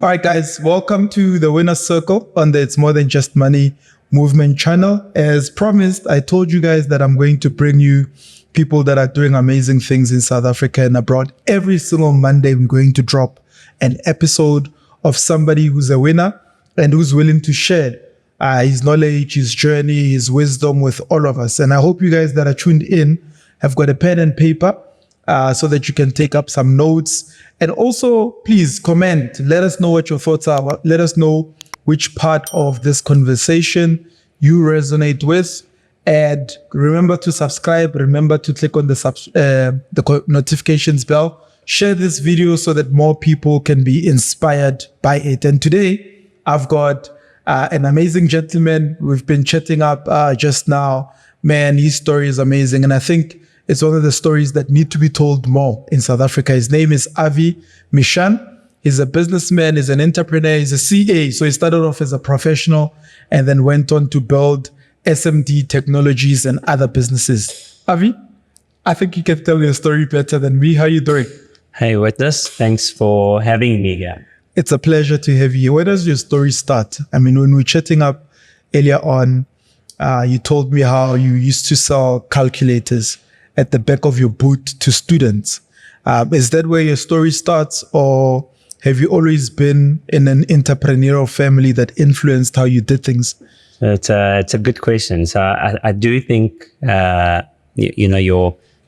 All right, guys, welcome to the Winner's Circle on the It's More Than Just Money movement channel. As promised, I told you guys that I'm going to bring you people that are doing amazing things in South Africa and abroad. Every single Monday, we're going to drop an episode of somebody who's a winner and who's willing to share his knowledge, his journey, his wisdom with all of us. And I hope you guys that are tuned in have got a pen and paper so that you can take up some notes. And also, please comment. Let us know what your thoughts are. Let us know which part of this conversation you resonate with. And remember to subscribe. Remember to click on the notifications bell. Share this video so that more people can be inspired by it. And today, I've got an amazing gentleman. We've been chatting up just now. Man, his story is amazing. And I think it's one of the stories that need to be told more in South Africa. His name is Avi Mishan. He's a businessman, he's an entrepreneur, he's a CA. So he started off as a professional and then went on to build SMD technologies and other businesses. Avi, I think you can tell your story better than me. How are you doing? Hey, Witness. Thanks for having me here. It's a pleasure to have you. Where does your story start? I mean, when we were chatting up earlier on, you told me how you used to sell calculators at the back of your boot to students. Is that where your story starts, or have you always been in an entrepreneurial family that influenced how you did things? It's a good question. So I do think,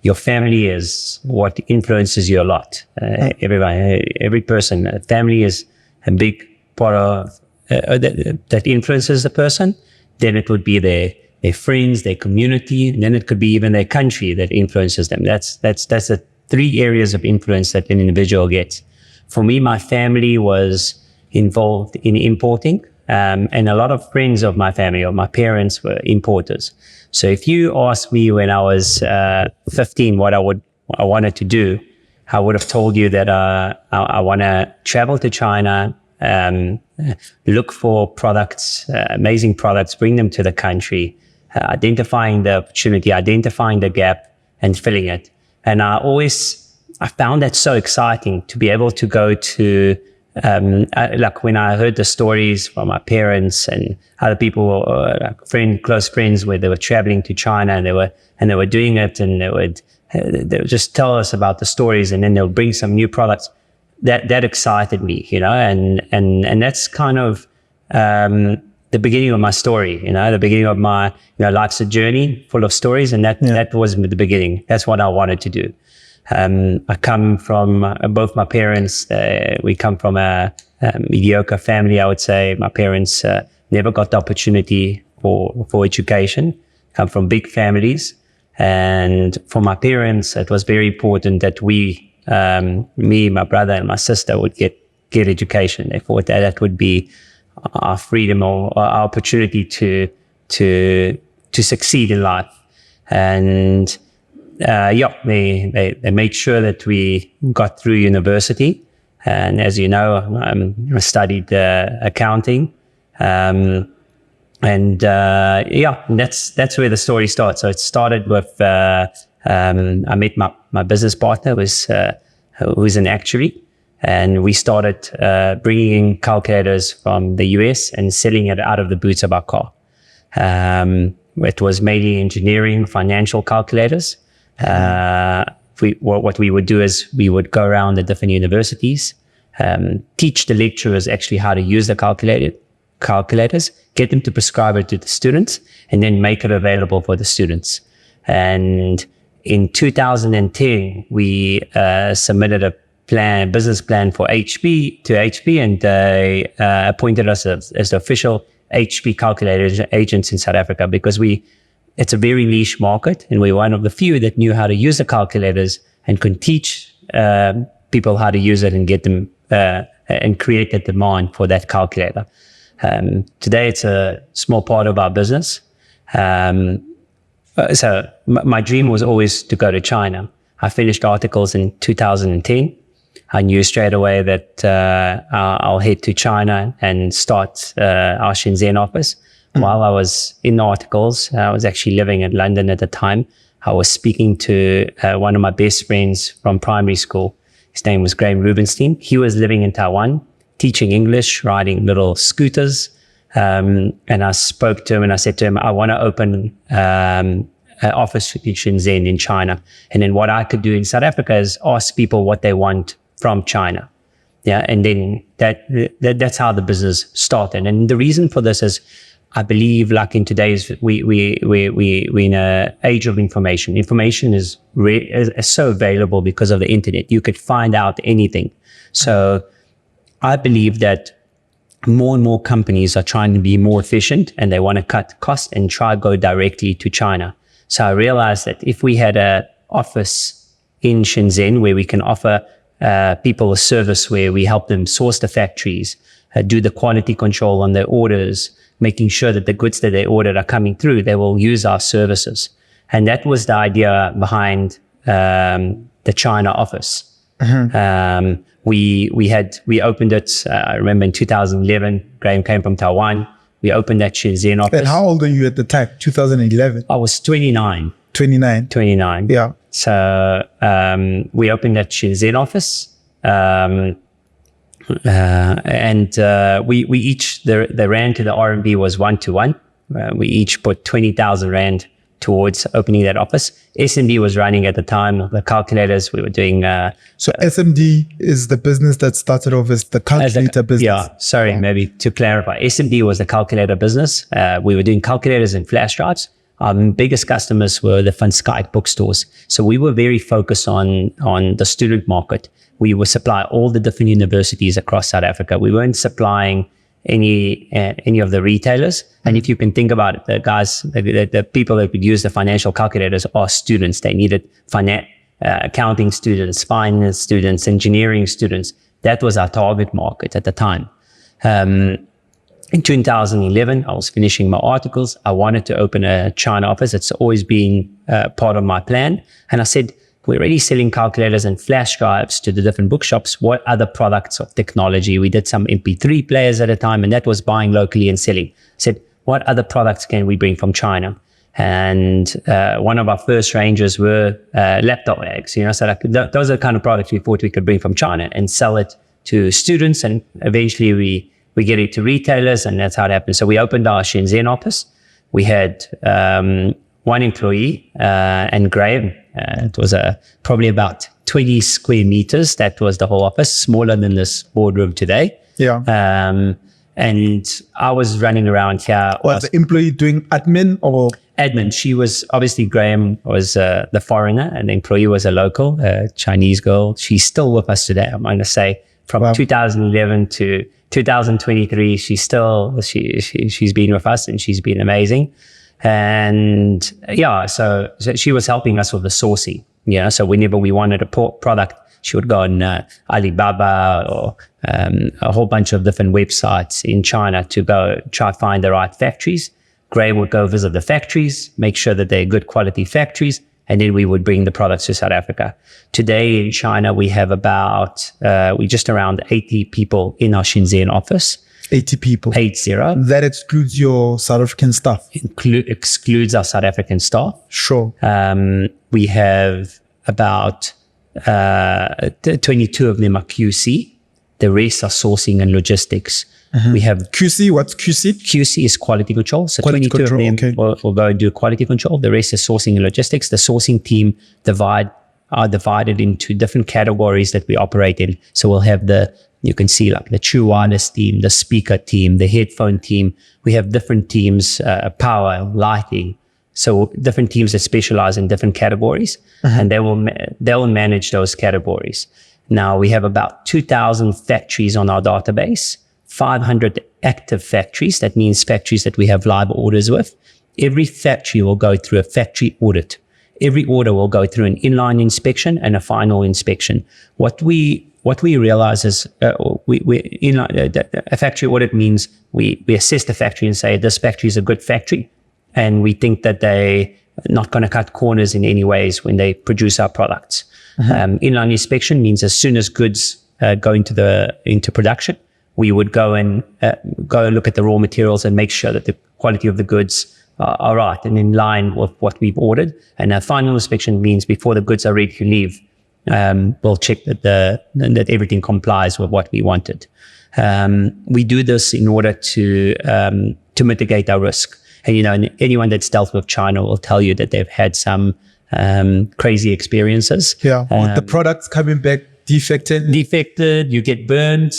your family is what influences you a lot. Every person, family is a big part of that influences the person. Then it would be their friends, their community, and then it could be even their country that influences them. That's the three areas of influence that an individual gets. For me, my family was involved in importing, and a lot of friends of my family, or my parents, were importers. So if you asked me when I was 15 what I wanted to do, I would have told you that I want to travel to China, look for products, amazing products, bring them to the country, identifying the opportunity, identifying the gap, and filling it. And I found that so exciting to be able to go to, like when I heard the stories from my parents and other people, close friends, where they were traveling to China and they were doing it, and they would just tell us about the stories, and then they'll bring some new products. That excited me, and that's kind of the beginning of my story, the beginning of my, life's a journey full of stories, and that was the beginning. That's what I wanted to do. I come from both my parents. We come from a mediocre family, I would say. My parents never got the opportunity for education. Come from big families, and for my parents, it was very important that we, me, my brother, and my sister would get education. They thought that would be our freedom or our opportunity to succeed in life. And they made sure that we got through university. And as you know, I studied accounting. And that's where the story starts. So it started with, I met my business partner, who's an actuary. And we started bringing in calculators from the US and selling it out of the boots of our car. It was mainly engineering, financial calculators. What we would do is we would go around the different universities, teach the lecturers actually how to use the calculators, get them to prescribe it to the students, and then make it available for the students. And in 2010, we submitted a business plan for HP, and they appointed us as the official HP calculator agents in South Africa, because it's a very niche market, and we're one of the few that knew how to use the calculators and could teach people how to use it and get them and create the demand for that calculator. Today, it's a small part of our business. So my dream was always to go to China. I finished articles in 2010. I knew straight away that I'll head to China and start our Shenzhen office. While I was in articles, I was actually living in London at the time. I was speaking to one of my best friends from primary school. His name was Graham Rubenstein. He was living in Taiwan, teaching English, riding little scooters. And I spoke to him and I said to him, I want to open an office in Shenzhen in China. And then what I could do in South Africa is ask people what they want from China. Yeah. And then that's how the business started. And the reason for this is, I believe, like in today's, we in an age of information. Information is so available because of the internet. You could find out anything. So I believe that more and more companies are trying to be more efficient and they want to cut costs and try to go directly to China. So I realized that if we had an office in Shenzhen where we can offer people a service where we help them source the factories, do the quality control on their orders, making sure that the goods that they ordered are coming through, they will use our services. And that was the idea behind the China office. We opened it, I remember in 2011, Graham came from Taiwan. We opened that Shenzhen office. And how old are you at the time? 2011? I was 29. 29. 29. Yeah. So we opened that Shenzhen office. And we each, the rand to the RMB was 1-to-1. We each put 20,000 rand towards opening that office. SMD was running at the time, the calculators we were doing. So SMD is the business that started off as the calculator business. Yeah, sorry, maybe to clarify. SMD was the calculator business. We were doing calculators and flash drives. Our biggest customers were the Van Schaick bookstores. So we were very focused on the student market. We would supply all the different universities across South Africa. We weren't supplying any of the retailers. And if you can think about it, the guys, the people that would use the financial calculators are students. They needed accounting students, finance students, engineering students. That was our target market at the time. In 2011, I was finishing my articles. I wanted to open a China office. It's always been part of my plan. And I said, we're already selling calculators and flash drives to the different bookshops. What other products of technology? We did some MP3 players at a time, and that was buying locally and selling. I said, what other products can we bring from China? And one of our first ranges were laptop bags. So those are the kind of products we thought we could bring from China and sell it to students. And eventually we get it to retailers, and that's how it happened. So we opened our Shenzhen office. We had one employee, and Graham. It was probably about 20 square meters. That was the whole office, smaller than this boardroom today. Yeah. And I was running around here. Was the employee doing admin or? Admin. She was, obviously Graham was the foreigner and the employee was a local, Chinese girl. She's still with us today. I'm going to say from 2011 to 2023, she's been with us and she's been amazing. And yeah, so she was helping us with the sourcing. Yeah, so whenever we wanted a product, she would go on Alibaba or a whole bunch of different websites in China to go try find the right factories. Graham would go visit the factories, make sure that they're good quality factories, and then we would bring the products to South Africa. Today in China, we have we're just around 80 people in our Shenzhen office. 80 people. 80. That excludes your South African staff. Excludes our South African staff. Sure. We have about 22 of them are QC. The rest are sourcing and logistics. We have QC. What's QC? QC is quality control. So quality 22 control, of them will go and do quality control. The rest is sourcing and logistics. The sourcing team are divided into different categories that we operate in. So we'll have you can see like the true wireless team, the speaker team, the headphone team. We have different teams, power, lighting. So different teams that specialize in different categories, and they will manage those categories. Now we have about 2,000 factories on our database, 500 active factories. That means factories that we have live orders with. Every factory will go through a factory audit. Every order will go through an inline inspection and a final inspection. What we realize is a factory audit means we assess the factory and say this factory is a good factory, and we think that they're not going to cut corners in any ways when they produce our products. Inline inspection means as soon as goods go into production, we would go and look at the raw materials and make sure that the quality of the goods are right and in line with what we've ordered. And a final inspection means before the goods are ready to leave, we'll check that everything complies with what we wanted. We do this in order to mitigate our risk. And, and anyone that's dealt with China will tell you that they've had some crazy experiences. Yeah, with the products coming back defected, you get burned,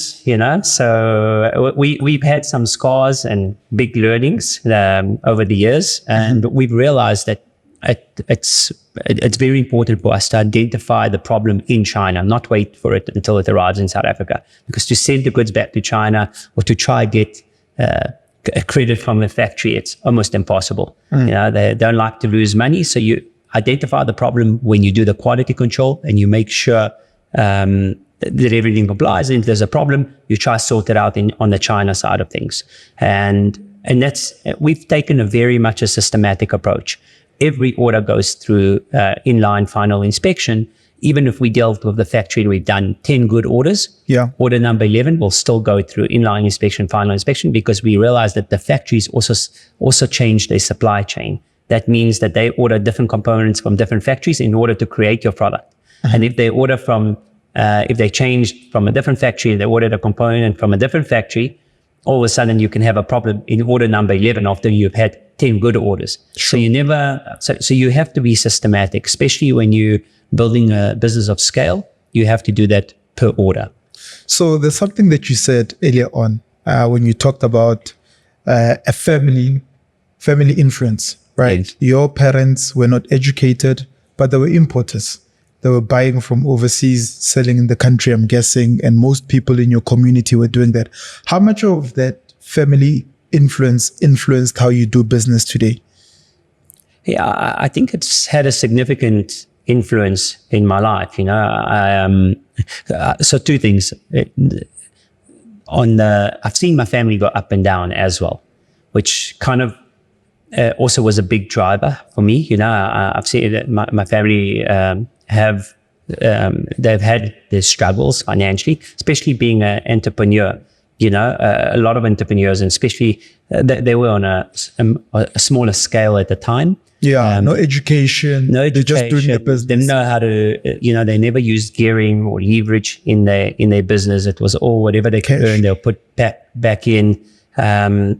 So we've had some scars and big learnings over the years, and we've realized that it's very important for us to identify the problem in China, not wait for it until it arrives in South Africa. Because to send the goods back to China or to try get a credit from the factory, it's almost impossible. They don't like to lose money, so you identify the problem when you do the quality control, and you make sure that everything complies. And if there's a problem, you try to sort it out on the China side of things. And we've taken a very much a systematic approach. Every order goes through inline final inspection. Even if we dealt with the factory and we've done 10 good orders, order number 11 will still go through inline inspection, final inspection, because we realize that the factories also changed their supply chain. That means that they order different components from different factories in order to create your product. And if they order if they changed from a different factory, they ordered a component from a different factory, all of a sudden you can have a problem in order number 11 after you've had 10 good orders. Sure. So you have to be systematic, especially when you're building a business of scale. You have to do that per order. So there's something that you said earlier on when you talked about a family influence, right? Yes. Your parents were not educated, but they were importers. They were buying from overseas, selling in the country, I'm guessing, and most people in your community were doing that. How much of that family influenced how you do business today? Yeah, I think it's had a significant influence in my life. So two things. I've seen my family go up and down as well, which kind of also was a big driver for me. I've seen that my family they've had their struggles financially, especially being an entrepreneur. A lot of entrepreneurs, and especially they were on a smaller scale at the time. Yeah, no education. They're just doing their business. They didn't know how to, they never used gearing or leverage in their business. It was all whatever they could earn, they'll put back in. And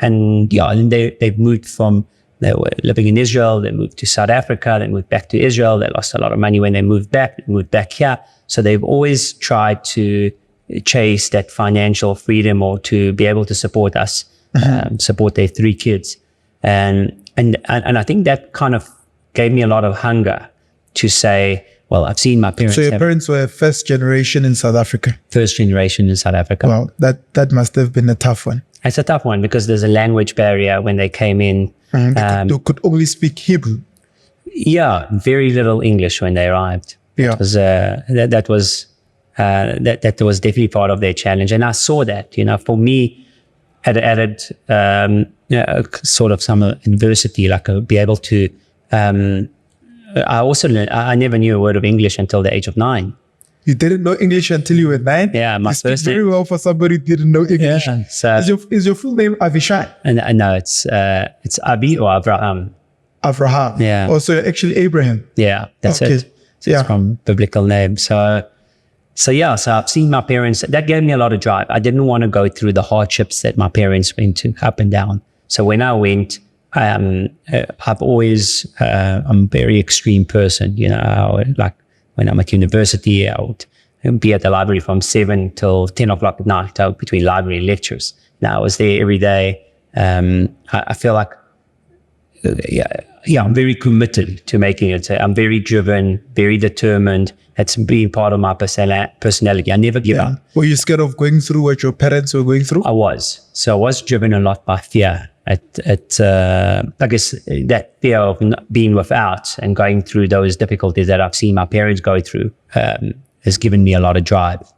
they've moved from, they were living in Israel, they moved to South Africa, they moved back to Israel. They lost a lot of money when they moved back here. So they've always tried to chase that financial freedom, or to be able to support us, support their 3 kids. And I think that kind of gave me a lot of hunger to say, well, I've seen my parents. So your parents were first generation in South Africa? First generation in South Africa. Wow, that must have been a tough one. It's a tough one because there's a language barrier when they came in. They could only speak Hebrew. Yeah, very little English when they arrived. Yeah, that was definitely part of their challenge, and I saw that. For me, had added sort of some adversity, like be able to. I also learned. I never knew a word of English until the age of 9. You didn't know English until you were 9? Yeah, my first speak very well for somebody who didn't know English. Yeah, so is your full name Avi Mishan? No, it's Avi or Abraham. Abraham. Yeah. Also, actually Abraham. Yeah, that's it. So it's from biblical name. So I've seen my parents. That gave me a lot of drive. I didn't want to go through the hardships that my parents went to, up and down. So when I went, I've always, I'm a very extreme person. Like when I'm at university, I would be at the library from 7 till 10 o'clock at night, between library and lectures. Now I was there every day. I feel like, I'm very committed to making it. I'm very driven, very determined. That's been part of my personality. I never give up. Were you scared of going through what your parents were going through? I was. So I was driven a lot by fear. I guess that fear of being without and going through those difficulties that I've seen my parents go through has given me a lot of drive.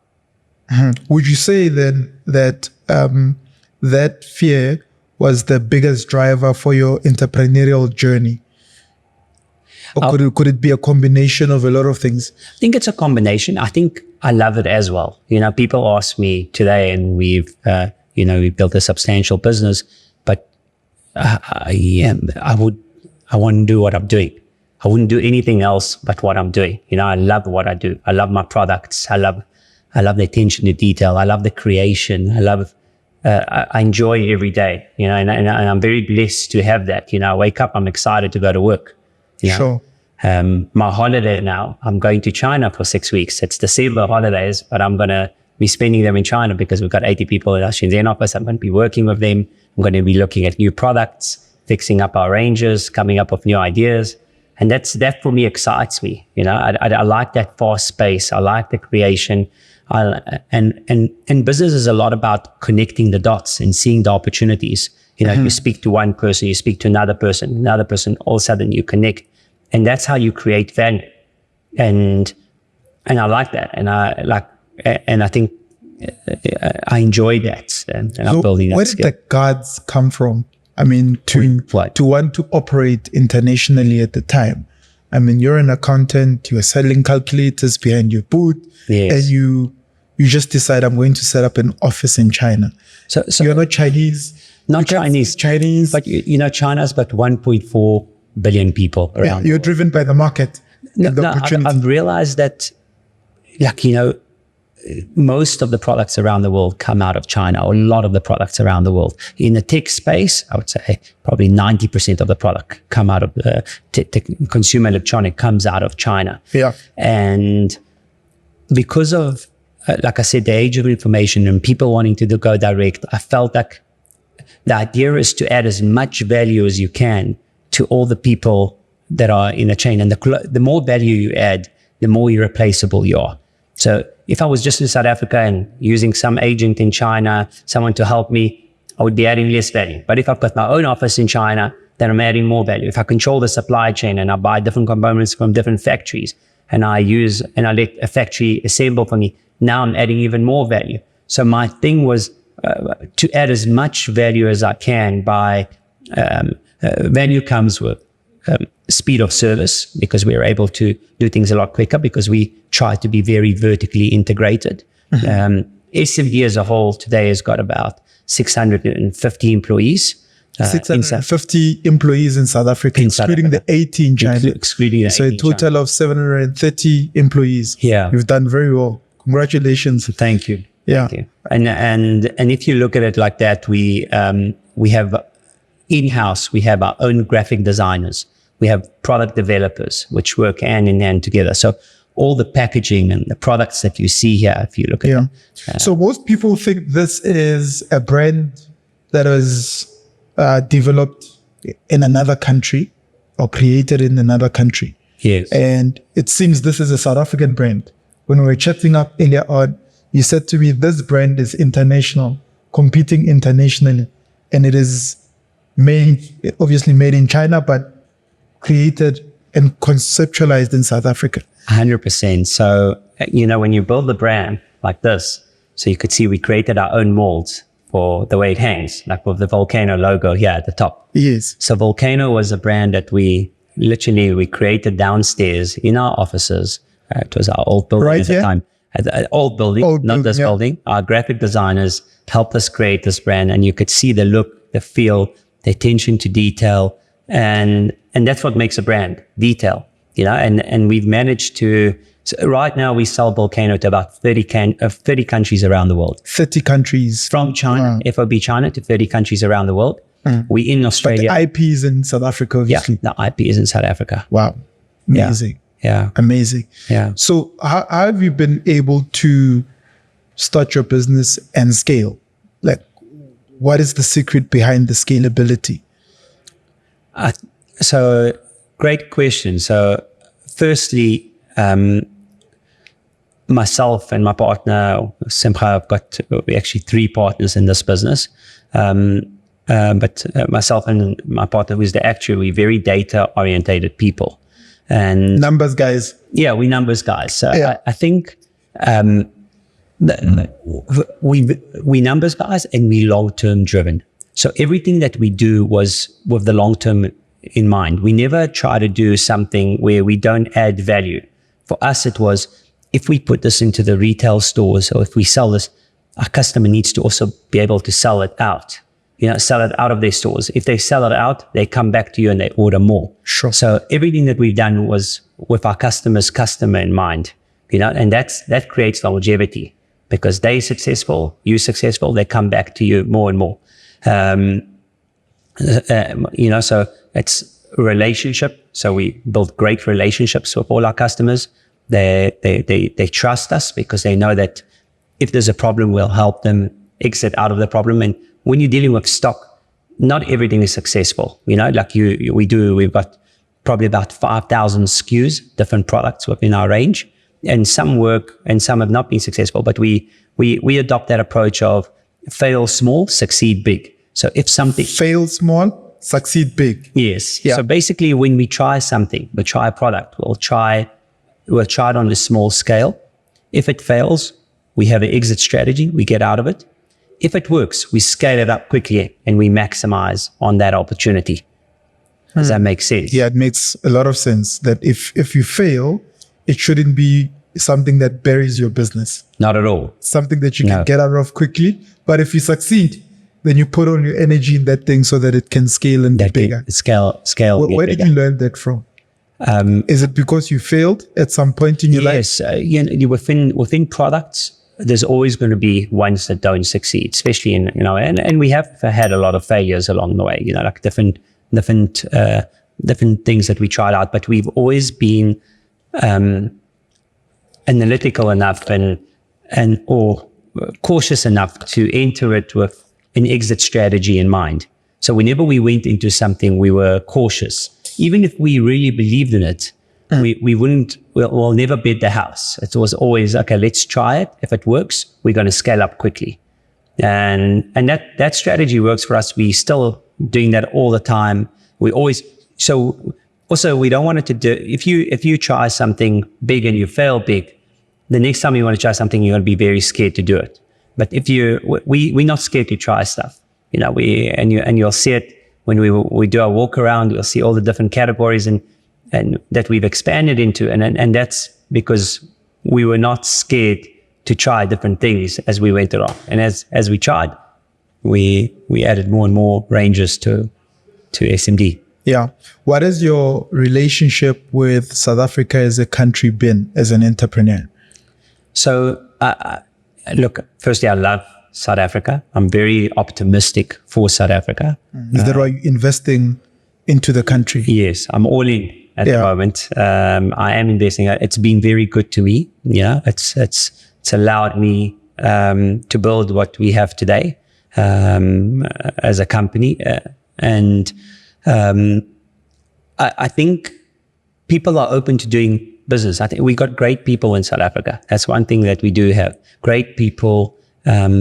Would you say then that that fear was the biggest driver for your entrepreneurial journey? Or could it be a combination of a lot of things? I think it's a combination. I think I love it as well. People ask me today, and we've built a substantial business, but I want to do what I'm doing. I wouldn't do anything else but what I'm doing. I love what I do. I love my products. I love I love the attention to detail. I love the creation. I enjoy every day, and I'm very blessed to have that. I wake up, I'm excited to go to work. Sure. My holiday now, I'm going to China for 6 weeks. It's December holidays, but I'm going to be spending them in China because we've got 80 people in our Shenzhen office. I'm going to be working with them. I'm going to be looking at new products, fixing up our ranges, coming up with new ideas. And that for me excites me. I like that fast space. I like the creation. And business is a lot about connecting the dots and seeing the opportunities. You speak to one person, you speak to another person, all of a sudden you connect. And that's how you create value. And I like that. And I think I enjoy that. And I'm building that where skill. did the guards come from? I mean, to want to operate internationally at the time. I mean, you're an accountant, you're selling calculators behind your booth, Yes. and you just decide, I'm going to set up an office in China. So you're not Chinese. Not Chinese. Chinese. But China's got 1.4 billion people around. You're driven by the market. I've realized that, most of the products around the world come out of China, or a lot of the products around the world. In the tech space, I would say probably 90% of the product come out of the consumer electronic comes out of China. Yeah. And because of, like I said, the age of information and people wanting to go direct, I felt like the idea is to add as much value as you can to all the people that are in the chain. And the more value you add, the more irreplaceable you are. So if I was just in South Africa and using some agent in China, someone to help me, I would be adding less value. But if I've got my own office in China, then I'm adding more value. If I control the supply chain and I buy different components from different factories and I let a factory assemble for me, now I'm adding even more value. So my thing was to add as much value as I can by value comes with speed of service, because we are able to do things a lot quicker because we try to be very vertically integrated. SMD as a whole today has got about 650 employees. 650 employees in South Africa, excluding the 80 in China. Excluding the 80 so a total of 730 employees. Yeah. You've done very well. Congratulations. Thank you. Yeah. Thank you. And if you look at it like that, we have in-house, we have our own graphic designers. We have product developers, which work hand in hand together. So all the packaging and the products that you see here, if you look at it. So most people think this is a brand that was developed in another country or created in another country. Yes. And it seems this is a South African brand. When we were chatting up earlier on, you said to me, this brand is international, competing internationally. And it is obviously made in China, but created and conceptualized in South Africa. 100%. So, when you build a brand like this, so you could see we created our own molds for the way it hangs, like with the Volcano logo here at the top. Yes. So Volcano was a brand that we created downstairs in our offices. It was our old building at the time. Old building, not this building. Our graphic designers helped us create this brand, and you could see the look, the feel, the attention to detail. And that's what makes a brand, detail, and we've managed to, so right now we sell Volcano to about 30 countries around the world. 30 countries. From China, FOB China, to 30 countries around the world. We in Australia. But the IP is in South Africa, obviously. Yeah, the IP is in South Africa. Wow. Amazing. Yeah. Amazing. Yeah. So how have you been able to start your business and scale? Like, what is the secret behind the scalability? So great question. So firstly, myself and my partner, Simcha, we're actually 3 partners in this business. But myself and my partner, who is the actuary, we're very data orientated people. And numbers guys. Yeah, we numbers guys. So I think we numbers guys, and we long-term driven. So everything that we do was with the long-term in mind. We never try to do something where we don't add value. For us, it was, if we put this into the retail stores, or if we sell this, our customer needs to also be able to sell it out. Sell it out of their stores. If they sell it out, they come back to you and they order more. Sure. So everything that we've done was with our customer in mind, and that creates longevity. because they're successful, you're successful, they come back to you more and more. So it's a relationship. So we build great relationships with all our customers. They trust us because they know that if there's a problem, we'll help them exit out of the problem. And when you're dealing with stock, not everything is successful. Like we've got probably about 5,000 SKUs, different products within our range, and some work and some have not been successful. But we adopt that approach of fail small, succeed big. So if something fail small, succeed big. Yes. Yeah. So basically, when we try something, we try a product, we'll try it on a small scale. If it fails, we have an exit strategy. We get out of it. If it works, we scale it up quickly and we maximize on that opportunity. Does that make sense? Yeah, it makes a lot of sense that if you fail, it shouldn't be something that buries your business. Not at all. Something that you can get out of quickly. But if you succeed, then you put on your energy in that thing so that it can scale and be bigger. Scale. Where did you learn that from? Is it because you failed at some point in your life? Yes. Within products, there's always going to be ones that don't succeed, especially and we have had a lot of failures along the way, like different things that we tried out, but we've always been analytical enough or cautious enough to enter it with an exit strategy in mind. So whenever we went into something, we were cautious. Even if we really believed in it, we'll never bet the house. It was always, okay, let's try it. If it works, we're going to scale up quickly. And that strategy works for us. We still doing that all the time. We don't want it to do, if you try something big and you fail big, the next time you want to try something, you're going to be very scared to do it. But we're not scared to try stuff. You'll see it when we do our walk around. You'll see all the different categories and that we've expanded into, and that's because we were not scared to try different things as we went along. And as we tried, we added more and more ranges to SMD. Yeah. What has your relationship with South Africa as a country been as an entrepreneur? So, look, firstly, I love South Africa. I'm very optimistic for South Africa. Is that why you're investing into the country? Yes, I'm all in at the moment. I am investing. It's been very good to me. Yeah, it's allowed me to build what we have today as a company. I think people are open to doing business. I think we got great people in South Africa. That's one thing that we do have. Great people,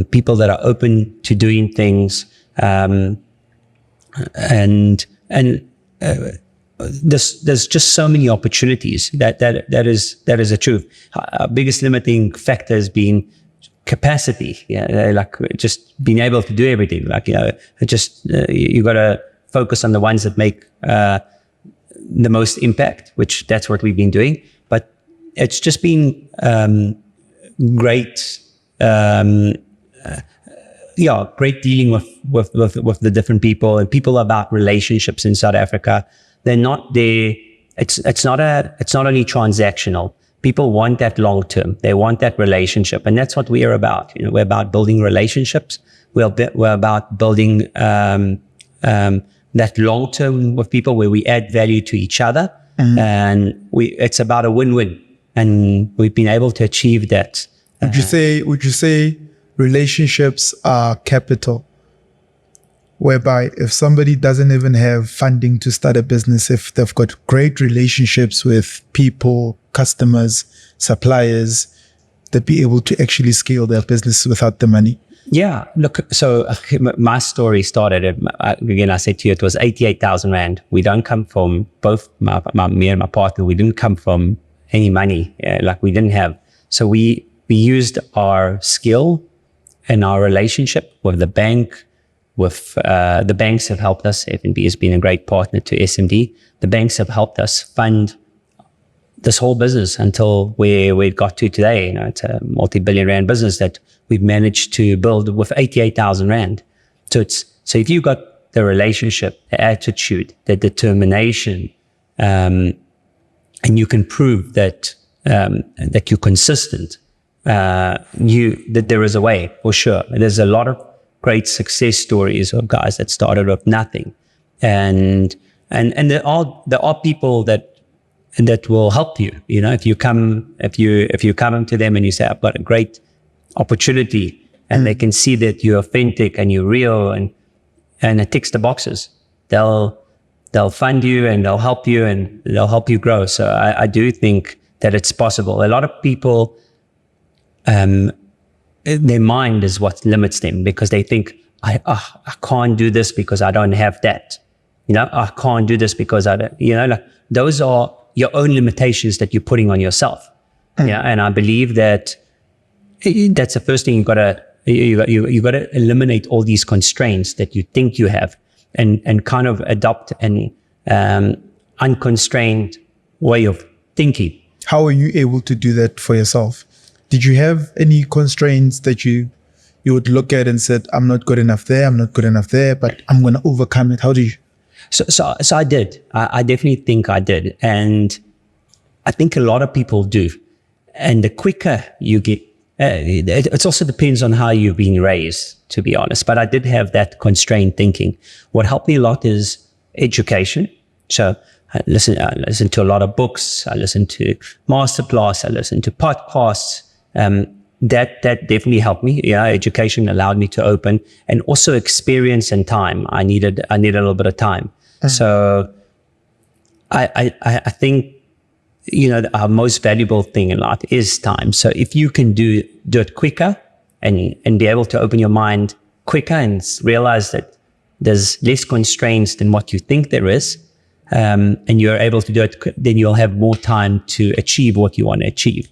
people that are open to doing things, there's just so many opportunities. That is the truth. Our biggest limiting factor has been capacity. Yeah, like just being able to do everything. Like you got to focus on the ones that make the most impact, which that's what we've been doing. But it's just been great. Great dealing with the different people, and people about relationships in South Africa. They're not there. It's not only transactional. People want that long term. They want that relationship, and that's what we are about. We're about building relationships. We're about building that long term with people where we add value to each other, and it's about a win-win, and we've been able to achieve that. Would you say relationships are capital? Whereby if somebody doesn't even have funding to start a business, if they've got great relationships with people, customers, suppliers, they'd be able to actually scale their business without the money. Yeah, look, so my story started, again, I said to you, it was 88,000 Rand. We don't come from, both me and my partner, we didn't come from any money, like we didn't have. So we used our skill and our relationship with the bank, with the banks have helped us. FNB has been a great partner to SMD. The banks have helped us fund this whole business until where we got to today. It's a multi-billion Rand business that we've managed to build with 88,000 Rand. So if you got the relationship, the attitude, the determination, and you can prove that you're consistent, that there is a way, for sure. There's a lot of great success stories of guys that started with nothing, and there are people that will help you. You know, if you come to them and you say, I've got a great opportunity, and they can see that you're authentic and you're real, and it ticks the boxes, they'll fund you and they'll help you and they'll help you grow. So I do think that it's possible. A lot of people, their mind is what limits them, because they think, I can't do this because I don't have that. You know, I can't do this because I don't, you know, like those are your own limitations that you're putting on yourself. Yeah. And I believe that that's the first thing you gotta eliminate all these constraints that you think you have, and kind of adopt an unconstrained way of thinking. How are you able to do that for yourself? Did you have any constraints that you would look at and said, I'm not good enough there, I'm not good enough there, but I'm going to overcome it? How do you? So I did. I definitely think I did. And I think a lot of people do. And the quicker you get, it also depends on how you've been raised, to be honest. But I did have that constrained thinking. What helped me a lot is education. So I listen to a lot of books. I listen to masterclass. I listen to podcasts. That definitely helped me. Yeah, education allowed me to open, and also experience and time. I needed a little bit of time. So I think, you know, our most valuable thing in life is time. So if you can do it quicker and be able to open your mind quicker and realize that there's less constraints than what you think there is, and you're able to do it, then you'll have more time to achieve what you want to achieve.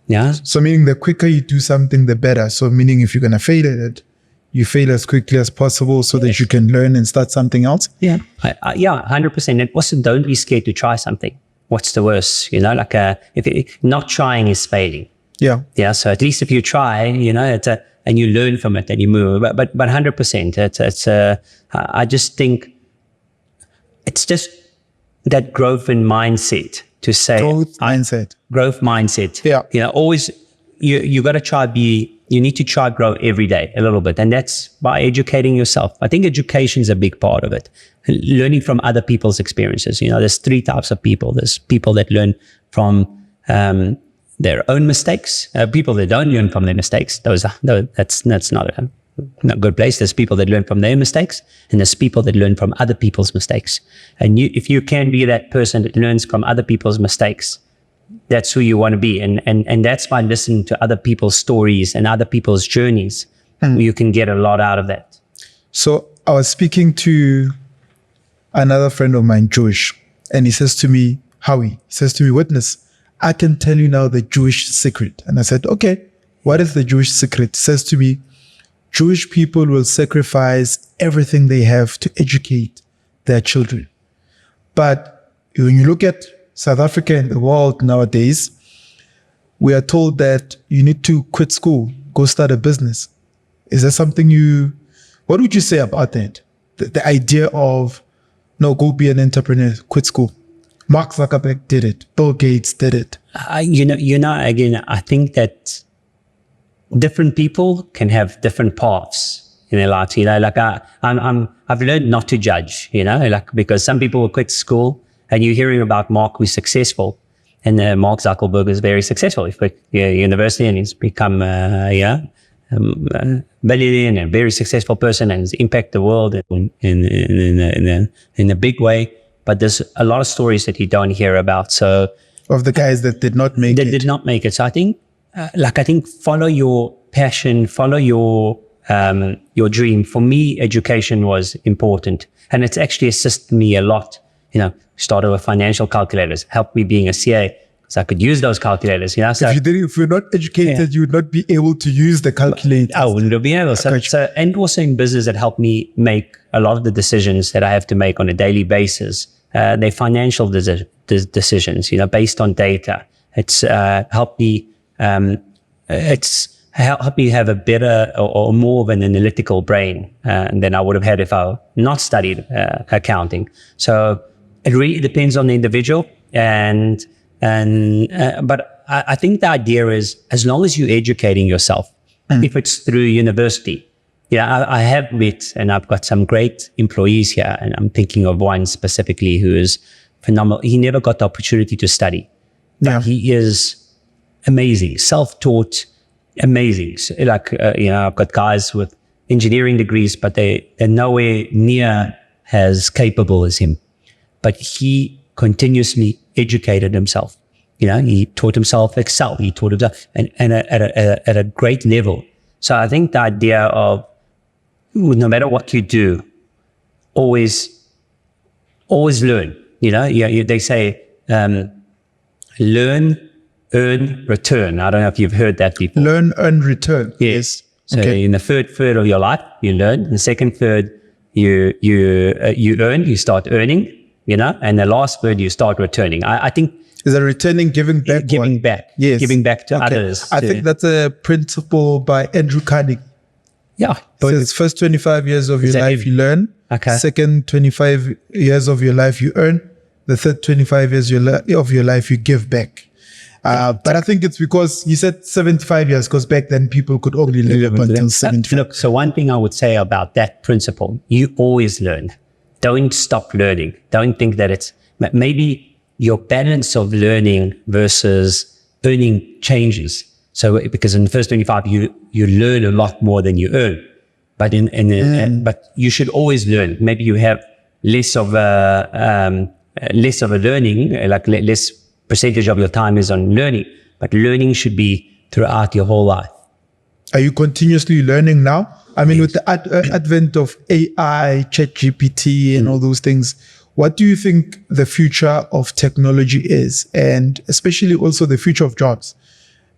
Yeah. So meaning the quicker you do something, the better. So meaning if you're going to fail at it, you fail as quickly as possible so that you can learn and start something else. Yeah. 100%. And also, don't be scared to try something. What's the worst? You know, like not trying is failing. Yeah. Yeah. So at least if you try, you know, and you learn from it and you move. But 100%. I just think it's just that growth in mindset to say growth mindset. Yeah. You know, always you got to try you need to try grow every day a little bit. And that's by educating yourself. I think education is a big part of it. Learning from other people's experiences. You know, there's three types of people. There's people that learn from their own mistakes. People that don't learn from their mistakes. That's not a good place. There's people that learn from their mistakes, and there's people that learn from other people's mistakes. And if you can be that person that learns from other people's mistakes, that's who you want to be. And that's by listening to other people's stories and other people's journeys. You can get a lot out of that. So I was speaking to another friend of mine, Jewish, and he says to me, Howie, witness, I can tell you now the Jewish secret. And I said, okay, what is the Jewish secret? He says to me, Jewish people will sacrifice everything they have to educate their children. But when you look at South Africa and the world nowadays, we are told that you need to quit school, go start a business. Is that something what would you say about that? The idea of, no, go be an entrepreneur, quit school. Mark Zuckerberg did it. Bill Gates did it. Again, I think that different people can have different paths in their lives. You know, like I've learned not to judge, you know, like, because some people will quit school and you're hearing about Mark who's successful, and Mark Zuckerberg is very successful. He's quit university and he's become a billionaire and a very successful person, and has impacted the world in a big way. But there's a lot of stories that you don't hear about. So of the guys that did not make it. Did not make it. So I think, follow your passion, follow your dream. For me, education was important, and it's actually assisted me a lot. You know, started with financial calculators, helped me being a CA, because I could use those calculators. You know, so if you're not educated, you would not be able to use the calculator. I wouldn't be able. So, and also in business, it helped me make a lot of the decisions that I have to make on a daily basis. They're financial decisions, you know, based on data. It's helped me. It's helped me have a better or more of an analytical brain than I would have had if I not studied accounting. So it really depends on the individual, but I think the idea is, as long as you're educating yourself, if it's through university, I have met, and I've got some great employees here, and I'm thinking of one specifically who is phenomenal. He never got the opportunity to study. Yeah. He is amazing, self-taught, amazing. So, I've got guys with engineering degrees, but they're nowhere near as capable as him. But he continuously educated himself. He taught himself Excel. He taught himself, and at a great level. So I think the idea of no matter what you do, always learn. They say learn, earn, return. I don't know if you've heard that before. Learn, earn, return. Yes. So in the third of your life, you learn. In the second third, you earn. You start earning. And the last third, you start returning. I think. Is it returning, giving back? Giving back. Yes. Giving back to others. I think that's a principle by Andrew Carnegie. Yeah. But it's first 25 years of your life you learn. Okay. Second 25 years of your life you earn. The third 25 years of your life you give back. But I think it's because you said 75 years, because back then people could only live up until 75. Look, so one thing I would say about that principle, you always learn. Don't stop learning. Don't think that it's maybe your balance of learning versus earning changes. So because in the first 25, you learn a lot more than you earn. But but you should always learn. Maybe you have less of a learning, like less percentage of your time is on learning, but learning should be throughout your whole life. Are you continuously learning now? I mean, with the advent of AI, ChatGPT, and all those things, what do you think the future of technology is, and especially also the future of jobs?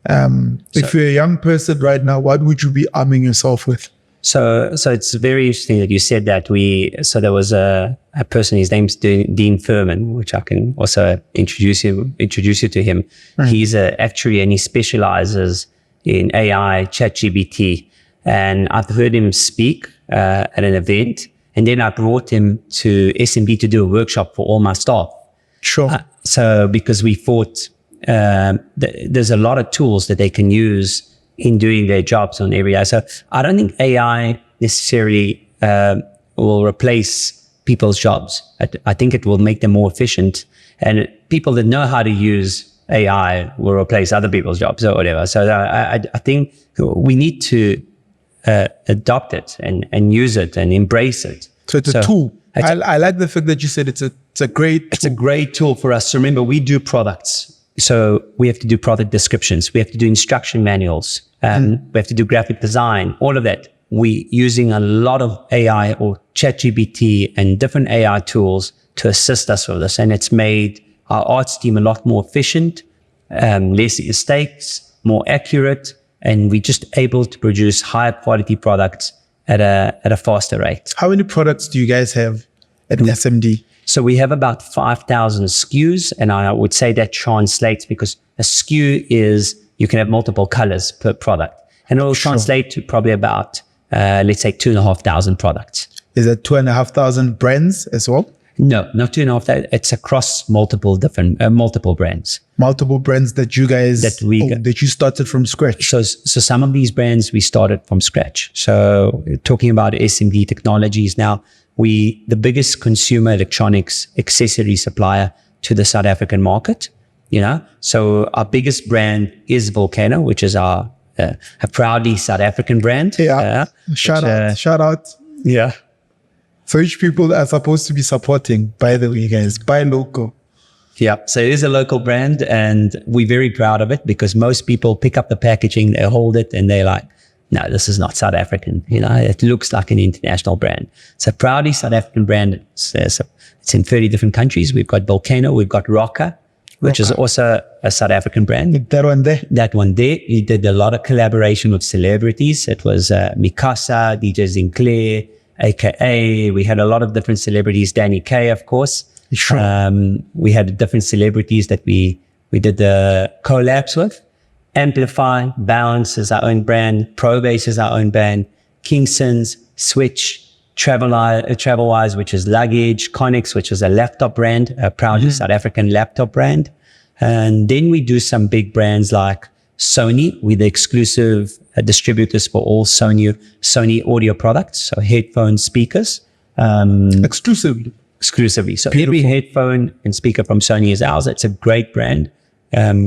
If you're a young person right now, what would you be arming yourself with? So it's very interesting that you said that. There was a person, his name's Dean Furman, which I can also introduce you to him. Right. He's an actuary, and he specializes in AI, ChatGPT. And I've heard him speak at an event, and then I brought him to SMD to do a workshop for all my staff. Sure. So because we thought there's a lot of tools that they can use in doing their jobs on every day. So I don't think AI necessarily will replace people's jobs. I think it will make them more efficient, and people that know how to use AI will replace other people's jobs or whatever. So I think we need to adopt it and use it and embrace it. So it's a tool. I like the fact that you said it's a great tool. It's a great tool for us. Remember, we do products. So we have to do product descriptions. We have to do instruction manuals. We have to do graphic design, all of that. We using a lot of AI or ChatGPT and different AI tools to assist us with this. And it's made our arts team a lot more efficient, less mistakes, more accurate, and we're just able to produce higher quality products at a faster rate. How many products do you guys have at SMD? So we have about 5,000 SKUs, and I would say that translates, because a SKU is you can have multiple colors per product, and it will translate to probably about, let's say, 2,500 products. Is that 2,500 brands as well? No, not 2,500. It's across multiple different, multiple brands. Multiple brands that you guys, that you started from scratch. So some of these brands we started from scratch. So talking about SMD Technologies now, the biggest consumer electronics accessory supplier to the South African market, So our biggest brand is Volkano, which is a proudly South African brand. Yeah. Shout out. Yeah. So which people are supposed to be supporting, by the way, guys, buy local. Yeah. So it is a local brand, and we're very proud of it, because most people pick up the packaging, they hold it, and they're like, no, this is not South African. It looks like an international brand. It's a proudly South African brand. It's in 30 different countries. We've got Volcano, we've got Rocker, which is also a South African brand. That one there? That one there. We did a lot of collaboration with celebrities. It was Mikasa, DJ Sinclair, AKA. We had a lot of different celebrities. Danny Kaye, of course. Sure. We had different celebrities that we did the collabs with. Amplify, Balance is our own brand. Probase is our own brand. Kingston's, Switch, Travelwise, which is luggage. Connex, which is a laptop brand, a proud South African laptop brand. And then we do some big brands like Sony. We're the exclusive distributors for all Sony audio products, so headphones, speakers. Exclusively. So every headphone and speaker from Sony is ours. It's a great brand,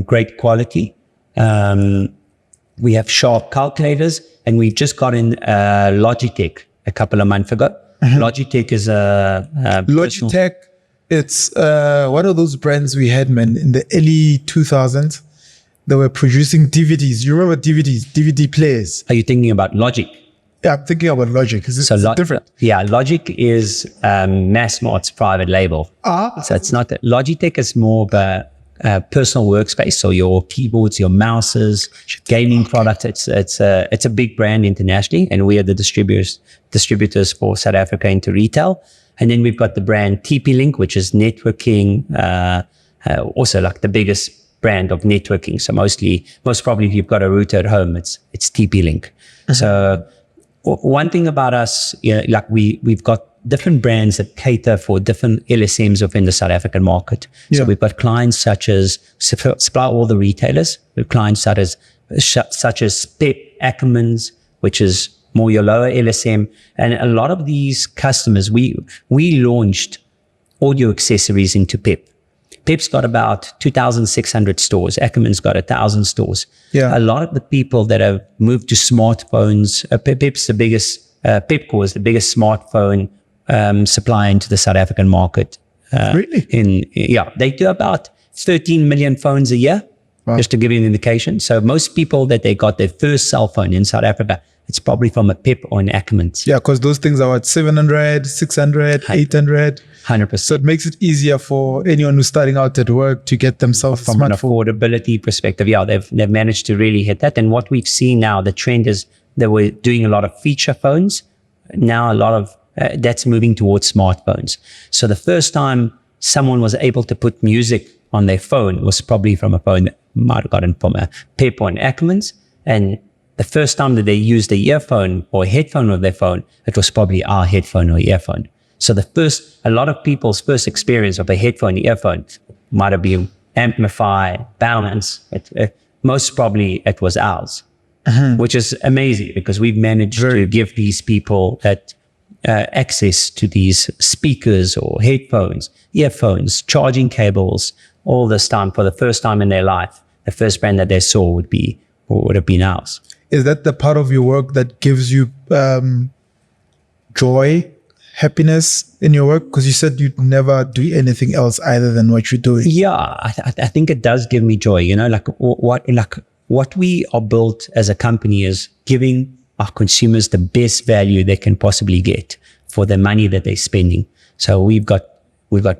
great quality. We have Sharp calculators, and we've just got in Logitech a couple of months ago. Logitech is Logitech. It's one of those brands we had, man, in the early 2000s. They were producing DVDs. You remember DVDs, DVD players? Are you thinking about Logic? Yeah, I'm thinking about Logic. Is it different? Yeah, Logic is Massmart's private label. So it's not that. Logitech is more of a personal workspace. So your keyboards, your mouses, gaming products. It's a big brand internationally, and we are the distributors for South Africa into retail. And then we've got the brand TP-Link, which is networking, also like the biggest brand of networking. So most probably if you've got a router at home, it's TP-Link. So one thing about us, like we've got different brands that cater for different LSMs within the South African market. So we've got clients such as supply all the retailers. We have clients such as Pep, Ackermans, which is more your lower LSM. And a lot of these customers, we launched audio accessories into Pep. Pep's got about 2,600 stores. Ackerman's got 1,000 stores. Yeah. A lot of the people that have moved to smartphones, Pep's the biggest, Pepco is the biggest smartphone supplier into the South African market. Really? They do about 13 million phones a year, just to give you an indication. So most people that they got their first cell phone in South Africa, it's probably from a Pep or an Ackermans. Yeah, because those things are 700, 600, 800. 100%. So it makes it easier for anyone who's starting out at work to get themselves from an affordability perspective. Yeah, they've managed to really hit that. And what we've seen now, the trend is that we're doing a lot of feature phones. Now a lot of that's moving towards smartphones. So the first time someone was able to put music on their phone was probably from a phone that might have gotten from a Pep or an Ackermans. And the first time that they used a earphone or a headphone with their phone, it was probably our headphone or earphone. So a lot of people's first experience of a headphone, earphone might have been amplify, balance. Most probably it was ours, which is amazing because we've managed to give these people that access to these speakers or headphones, earphones, charging cables, all this time for the first time in their life. The first brand that they saw would have been ours. Is that the part of your work that gives you joy, happiness in your work? Because you said you'd never do anything else other than what you're doing. Yeah, I think it does give me joy. What we are built as a company is giving our consumers the best value they can possibly get for the money that they're spending. So we've got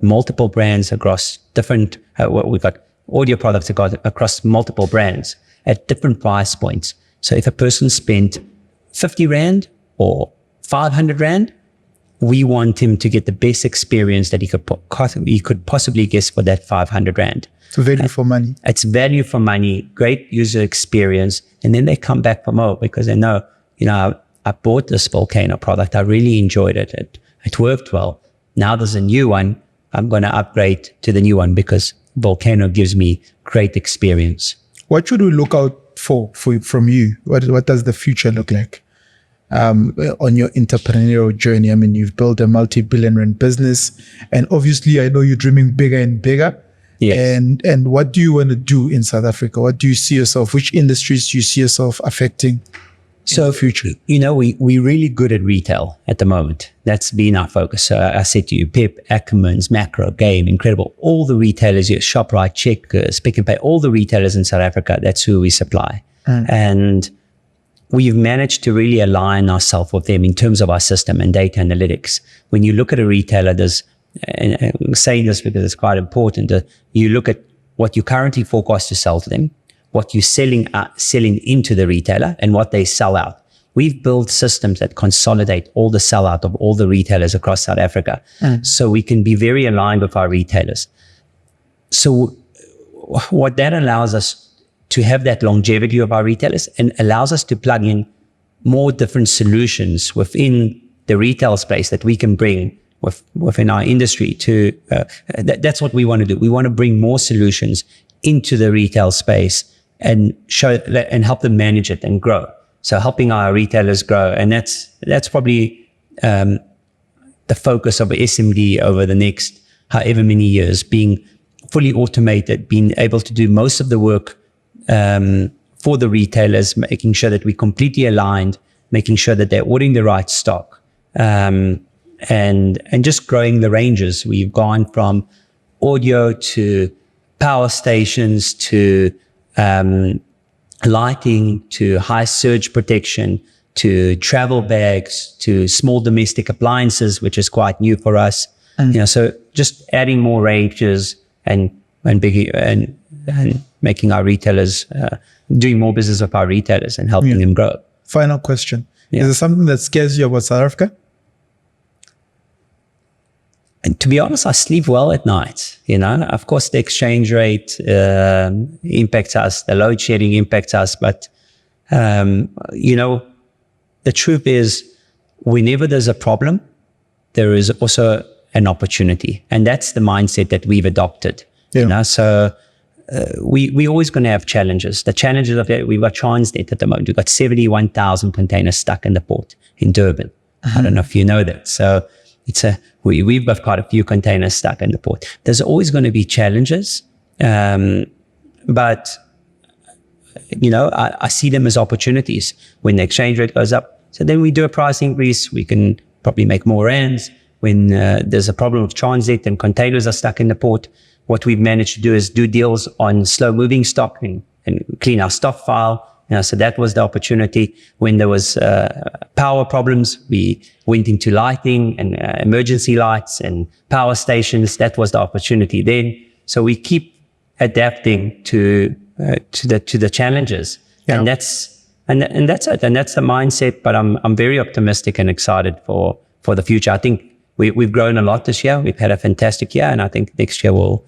multiple brands across different. We've got audio products across multiple brands at different price points. So if a person spent 50 Rand or 500 Rand, we want him to get the best experience that he could possibly get for that 500 Rand. So value for money. It's value for money, great user experience. And then they come back for more because they know, I bought this Volcano product. I really enjoyed it. It worked well. Now there's a new one. I'm going to upgrade to the new one because Volcano gives me great experience. What should we look out for from you? What does the future look like on your entrepreneurial journey? I mean, you've built a multi-billion rand business, and obviously I know you're dreaming bigger and bigger. Yes. And what do you want to do in South Africa? What do you see yourself? Which industries do you see yourself affecting in the future? We're really good at retail at the moment. That's been our focus. So I said to you, Pep, Ackermans, Macro, Game, Incredible, all the retailers, ShopRite, Checkers, Pick n Pay, all the retailers in South Africa, that's who we supply. And we've managed to really align ourselves with them in terms of our system and data analytics. When you look at a retailer, and I'm saying this because it's quite important, you look at what you currently forecast to sell to them, what you're selling into the retailer, and what they sell out. We've built systems that consolidate all the sellout of all the retailers across South Africa, so we can be very aligned with our retailers. So what that allows us to have that longevity of our retailers and allows us to plug in more different solutions within the retail space that we can bring within our industry to, that's what we want to do. We want to bring more solutions into the retail space and help them manage it and grow. So helping our retailers grow, and that's probably the focus of SMD over the next however many years, being fully automated, being able to do most of the work for the retailers, making sure that we're completely aligned, making sure that they're ordering the right stock, and just growing the ranges. We've gone from audio to power stations to lighting to high surge protection to travel bags to small domestic appliances, which is quite new for us. So just adding more ranges and making our retailers doing more business with our retailers and helping them grow. Final question: is there something that scares you about South Africa? And to be honest, I sleep well at night. Of course, the exchange rate impacts us, the load shedding impacts us, but the truth is, whenever there's a problem, there is also an opportunity, and that's the mindset that we've adopted. So we always going to have challenges. The challenges of it, we've got Transnet at the moment. We've got 71,000 containers stuck in the port in Durban. I don't know if you know that. So we've got quite a few containers stuck in the port. There's always going to be challenges, but I see them as opportunities. When the exchange rate goes up, so then we do a price increase, we can probably make more rands. When there's a problem with transit and containers are stuck in the port, what we've managed to do is do deals on slow moving stock and clean our stock file. So that was the opportunity. When there was power problems, we went into lighting and emergency lights and power stations. That was the opportunity then. So we keep adapting to the challenges, and that's it. And that's the mindset. But I'm very optimistic and excited for the future. I think we've grown a lot this year. We've had a fantastic year, and I think next year will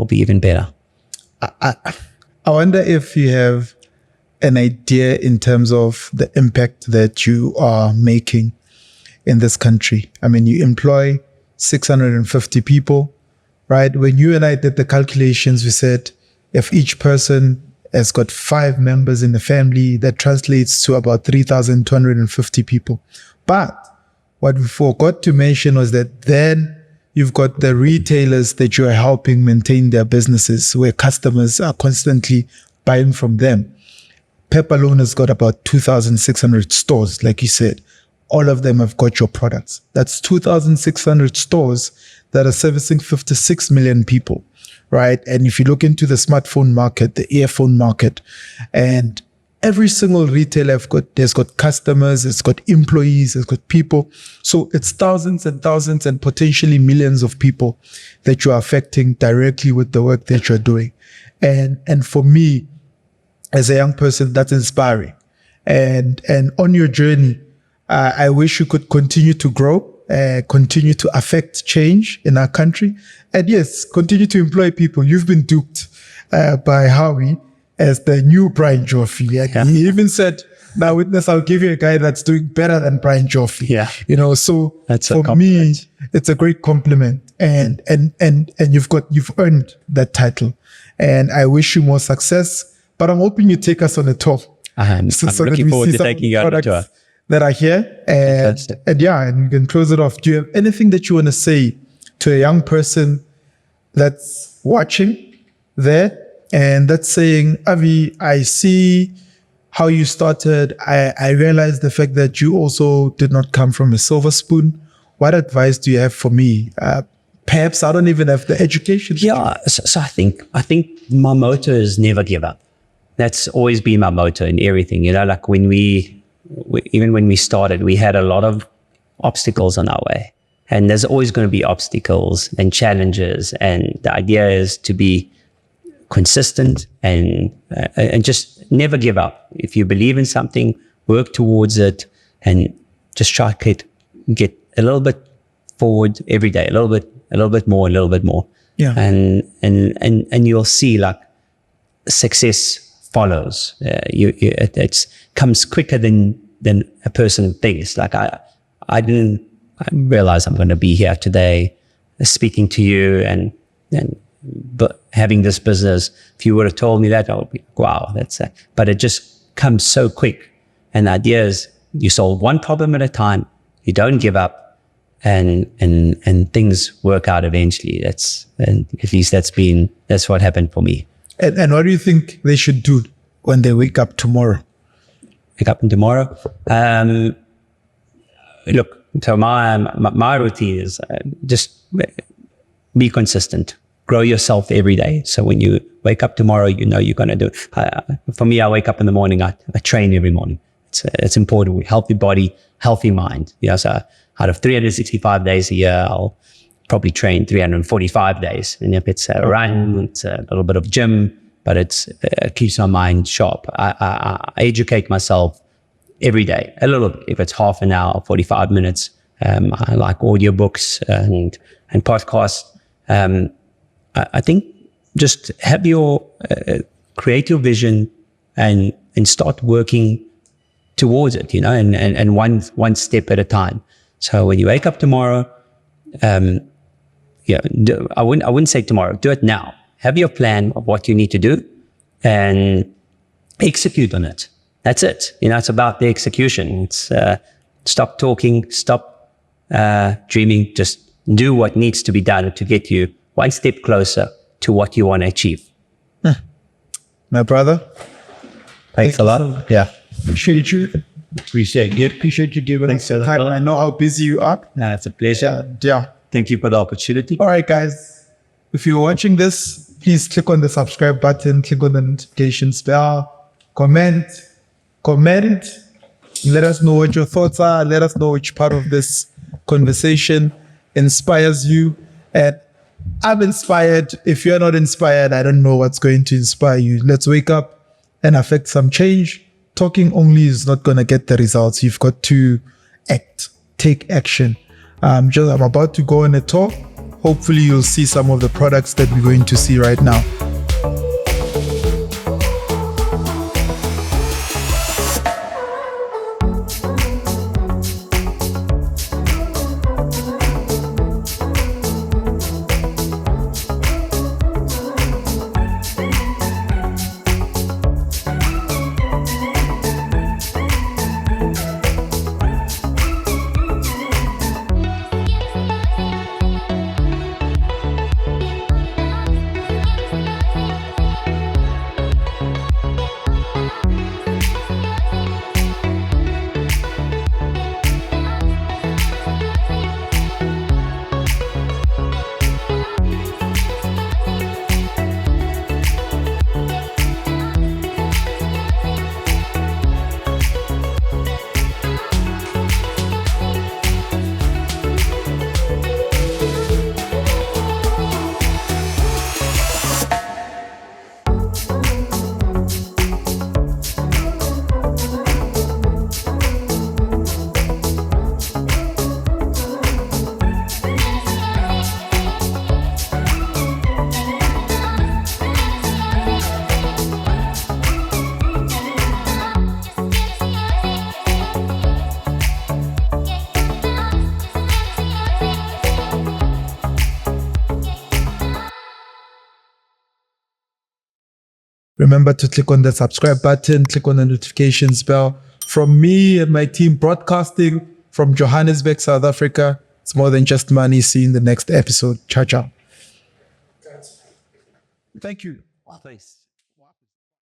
be even better. I wonder if you have an idea in terms of the impact that you are making in this country. I mean, you employ 650 people, right? When you and I did the calculations, we said if each person has got 5 members in the family, that translates to about 3,250 people. But what we forgot to mention was that then you've got the retailers that you are helping maintain their businesses, where customers are constantly buying from them. Pep alone has got about 2,600 stores, like you said. All of them have got your products. That's 2,600 stores that are servicing 56 million people, right? And if you look into the smartphone market, the earphone market, and every single retailer has got customers, it's got employees, it's got people. So it's thousands and thousands and potentially millions of people that you are affecting directly with the work that you're doing. And for me, as a young person, that's inspiring. And on your journey, I wish you could continue to grow, continue to affect change in our country. And yes, continue to employ people. You've been duped by Howie as the new Brian Joffrey. Yeah. He even said, now witness, I'll give you a guy that's doing better than Brian Joffrey. Yeah. So that's for me, it's a great compliment. And you've earned that title. And I wish you more success. But I'm hoping you take us on a tour. I'm looking forward to taking you on a tour. That are here. And you can close it off. Do you have anything that you want to say to a young person that's watching there and that's saying, Avi, I see how you started. I realized the fact that you also did not come from a silver spoon. What advice do you have for me? Perhaps I don't even have the education. Yeah. So I think my motto is never give up. That's always been my motto in everything. Like when even when we started, we had a lot of obstacles on our way, and there's always going to be obstacles and challenges. And the idea is to be consistent and just never give up. If you believe in something, work towards it, and just try to get a little bit forward every day, a little bit more. Yeah. And you'll see like success follows. It comes quicker than a person thinks. Like I didn't realize I'm going to be here today speaking to you and but having this business. If you would have told me that, I would be like, wow, but it just comes so quick. And the idea is you solve one problem at a time, you don't give up, and things work out eventually. And at least that's what happened for me. And what do you think they should do when they wake up tomorrow? Wake up tomorrow. Look, so my routine is just be consistent. Grow yourself every day. So when you wake up tomorrow, you know you're going to do it. For me, I wake up in the morning. I train every morning. It's important. Healthy body, healthy mind. So out of 365 days a year, I'll probably train 345 days. And if it's a run, it's a little bit of gym, but it keeps my mind sharp. I educate myself every day, a little bit. If it's half an hour, 45 minutes, I like audiobooks and podcasts. I think just have create your vision and start working towards it, and one step at a time. So when you wake up tomorrow, I wouldn't say tomorrow, do it now. Have your plan of what you need to do and execute on it. That's it. It's about the execution. It's stop talking, stop dreaming, just do what needs to be done to get you one step closer to what you want to achieve. My brother, Thanks a lot. Yeah. appreciate you. Appreciate it. Appreciate you giving us the time. I know how busy you are. Nah, it's a pleasure. Yeah. Thank you for the opportunity. All right, guys. If you're watching this, please click on the subscribe button, click on the notifications bell, comment. Let us know what your thoughts are. Let us know which part of this conversation inspires you. And I'm inspired. If you're not inspired, I don't know what's going to inspire you. Let's wake up and affect some change. Talking only is not going to get the results. You've got to act, take action. I'm about to go on a tour. Hopefully you'll see some of the products that we're going to see right now. Remember to click on the subscribe button, click on the notifications bell. From me and my team broadcasting from Johannesburg, South Africa, it's More Than Just Money. See you in the next episode. Ciao, ciao. Thank you. Thanks.